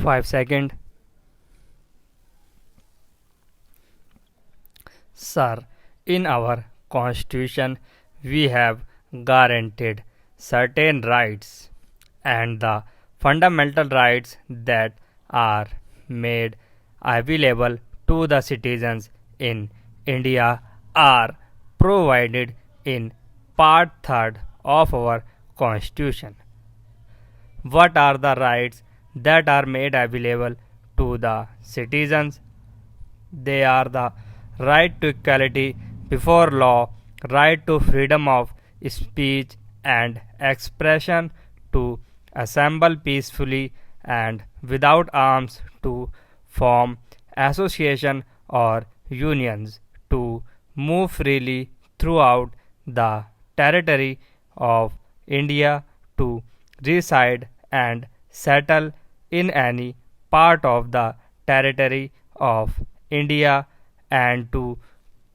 5 seconds. Sir, in our constitution we have guaranteed certain rights, and the fundamental rights that are made available to the citizens in India are provided in part 3rd of our constitution. What are the rights that are made available to the citizens? They are the right to equality before law, right to freedom of speech and expression, to assemble peacefully and without arms, to form association or unions, to move freely throughout the territory of India, to reside and settle in any part of the territory of India, and to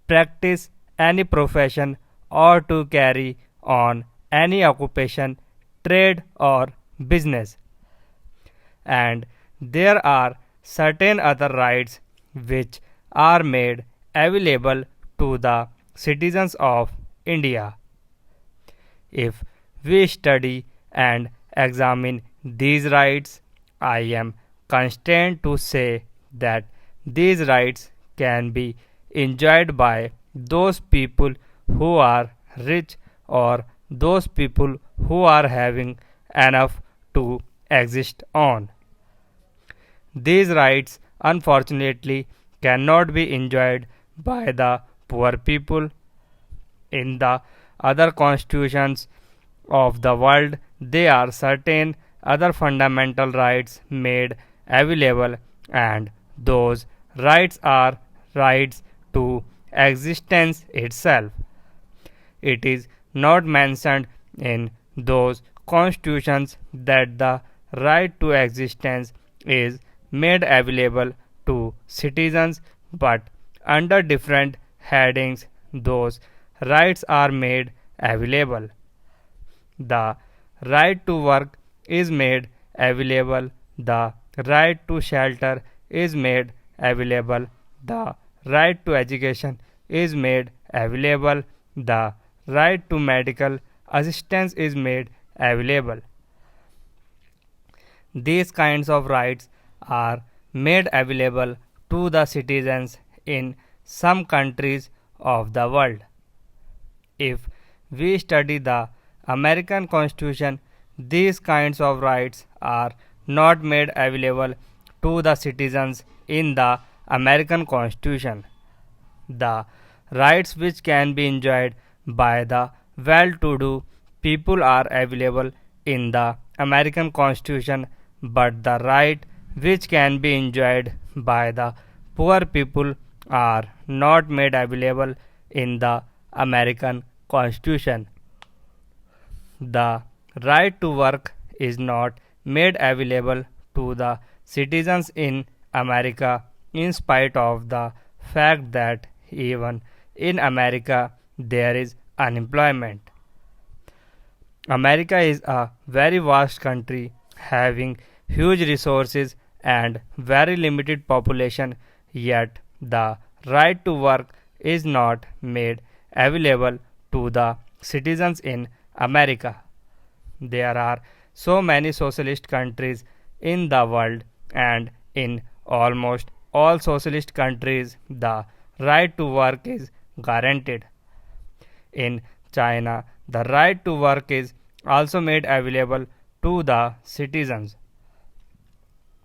practice any profession or to carry on any occupation, trade or business. And there are certain other rights which are made available to the citizens of India. If we study and examine these rights, I am constrained to say that these rights can be enjoyed by those people who are rich or those people who are having enough to exist on. These rights, unfortunately, cannot be enjoyed by the poor people. In the other constitutions of the world, there are certain other fundamental rights made available, and those rights are rights to existence itself. It is not mentioned in those constitutions that the right to existence is made available to citizens, but under different headings those rights are made available. The right to work is made available, the right to shelter is made available, the right to education is made available, the right to medical assistance is made available. These kinds of rights are made available to the citizens in some countries of the world. If we study the American Constitution, these kinds of rights are not made available to the citizens in the American Constitution. The rights which can be enjoyed by the well to do people are available in the American Constitution, but the right which can be enjoyed by the poor people are not made available in the American Constitution. The right to work is not made available to the citizens in America, in spite of the fact that even in America there is unemployment. America is a very vast country having huge resources and very limited population, yet the right to work is not made available to the citizens in America. There are so many socialist countries in the world, and in almost all socialist countries the right to work is guaranteed. In China, the right to work is also made available to the citizens.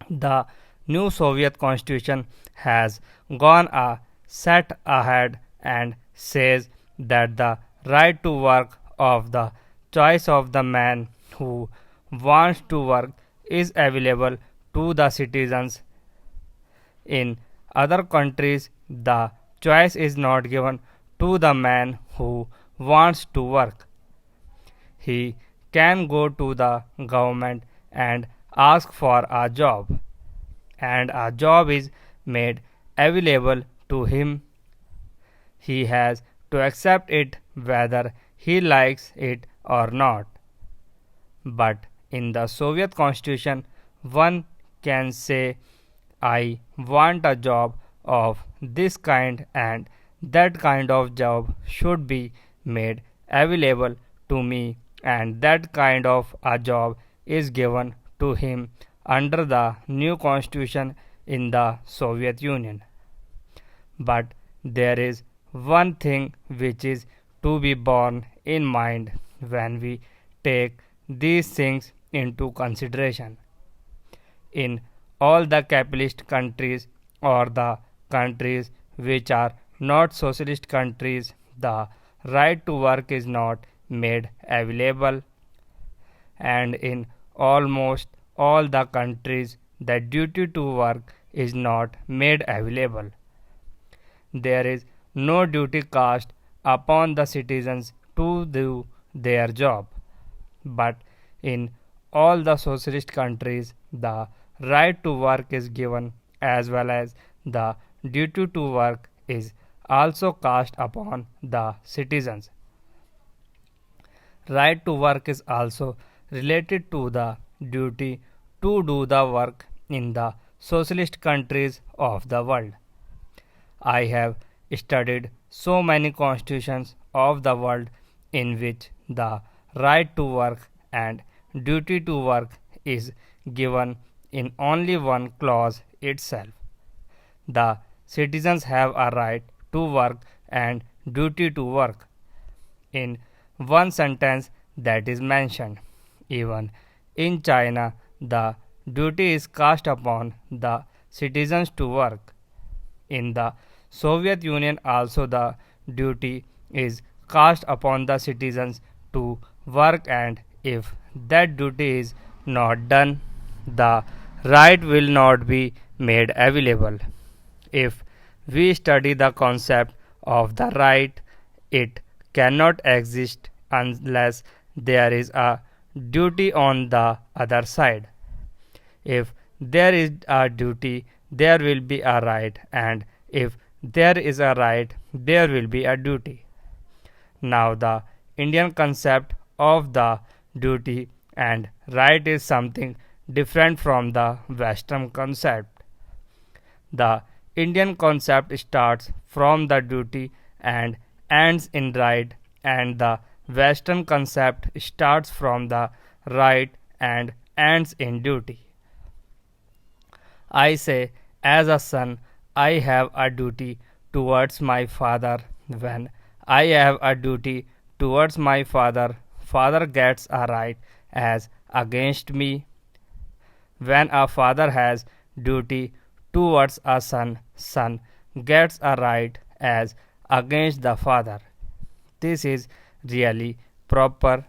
The new Soviet constitution has gone a step ahead and says that the right to work of the choice of the man who wants to work is available to the citizens. In other countries, the choice is not given to the man who wants to work. He can go to the government and ask for a job, and a job is made available to him. He has to accept it whether he likes it or not. But in the Soviet constitution, one can say, I want a job of this kind, and that kind of job should be made available to me, and that kind of a job is given to him under the new constitution in the Soviet Union. But there is one thing which is to be borne in mind when we take these things into consideration. In all the capitalist countries or the countries which are not socialist countries, the right to work is not made available, and in almost all the countries, the duty to work is not made available. There is no duty cast upon the citizens to do their job. But in all the socialist countries, the right to work is given as well as the duty to work is also cast upon the citizens. Right to work is also related to the duty to do the work in the socialist countries of the world. I have studied so many constitutions of the world in which the right to work and duty to work is given in only one clause itself. The citizens have a right to work and duty to work in one sentence that is mentioned. Even in China, the duty is cast upon the citizens to work. In the Soviet Union also the duty is cast upon the citizens to work, and if that duty is not done, the right will not be made available. If we study the concept of the right, it cannot exist unless there is a duty on the other side. If there is a duty, there will be a right, and if there is a right, there will be a duty. Now, the Indian concept of the duty and right is something different from the Western concept. The Indian concept starts from the duty and ends in right, and the Western concept starts from the right and ends in duty. I say, as a son, I have a duty towards my father. When I have a duty towards my father, father gets a right as against me. When a father has duty towards a son, son gets a right as against the father. This is really proper